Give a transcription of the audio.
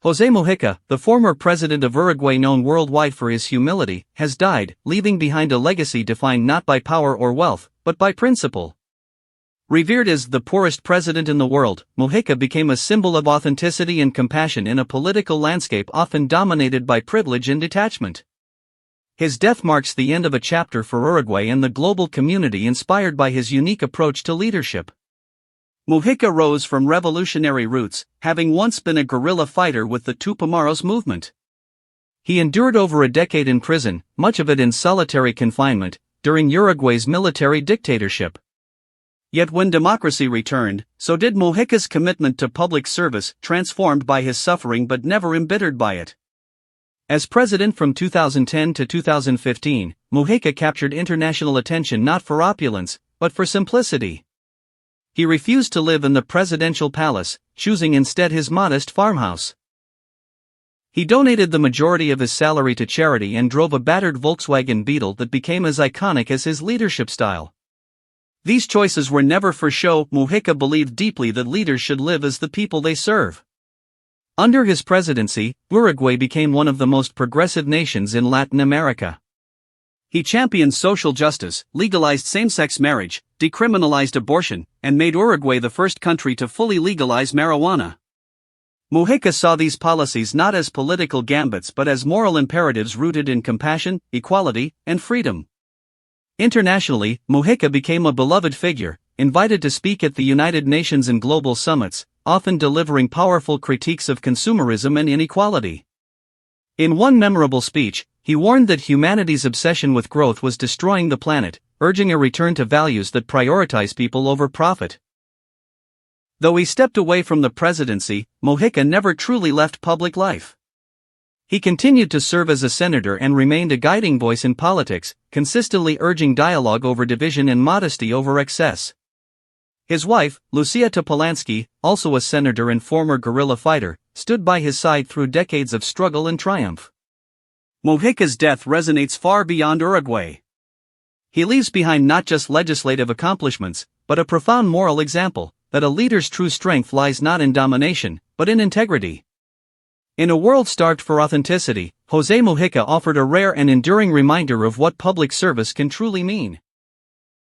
José Mujica, the former president of Uruguay known worldwide for his humility, has died, leaving behind a legacy defined not by power or wealth, but by principle. Revered as the poorest president in the world, Mujica became a symbol of authenticity and compassion in a political landscape often dominated by privilege and detachment. His death marks the end of a chapter for Uruguay and the global community inspired by his unique approach to leadership. Mujica rose from revolutionary roots, having once been a guerrilla fighter with the Tupamaros movement. He endured over a decade in prison, much of it in solitary confinement, during Uruguay's military dictatorship. Yet when democracy returned, so did Mujica's commitment to public service, transformed by his suffering but never embittered by it. As president from 2010 to 2015, Mujica captured international attention not for opulence, but for simplicity. He refused to live in the presidential palace, choosing instead his modest farmhouse. He donated the majority of his salary to charity and drove a battered Volkswagen Beetle that became as iconic as his leadership style. These choices were never for show. Mujica believed deeply that leaders should live as the people they serve. Under his presidency, Uruguay became one of the most progressive nations in Latin America. He championed social justice, legalized same-sex marriage, decriminalized abortion, and made Uruguay the first country to fully legalize marijuana. Mujica saw these policies not as political gambits but as moral imperatives rooted in compassion, equality, and freedom. Internationally, Mujica became a beloved figure, invited to speak at the United Nations and global summits, often delivering powerful critiques of consumerism and inequality. In one memorable speech, he warned that humanity's obsession with growth was destroying the planet, urging a return to values that prioritize people over profit. Though he stepped away from the presidency, Mujica never truly left public life. He continued to serve as a senator and remained a guiding voice in politics, consistently urging dialogue over division and modesty over excess. His wife, Lucia Topolansky, also a senator and former guerrilla fighter, stood by his side through decades of struggle and triumph. Mujica's death resonates far beyond Uruguay. He leaves behind not just legislative accomplishments, but a profound moral example, that a leader's true strength lies not in domination, but in integrity. In a world starved for authenticity, José Mujica offered a rare and enduring reminder of what public service can truly mean.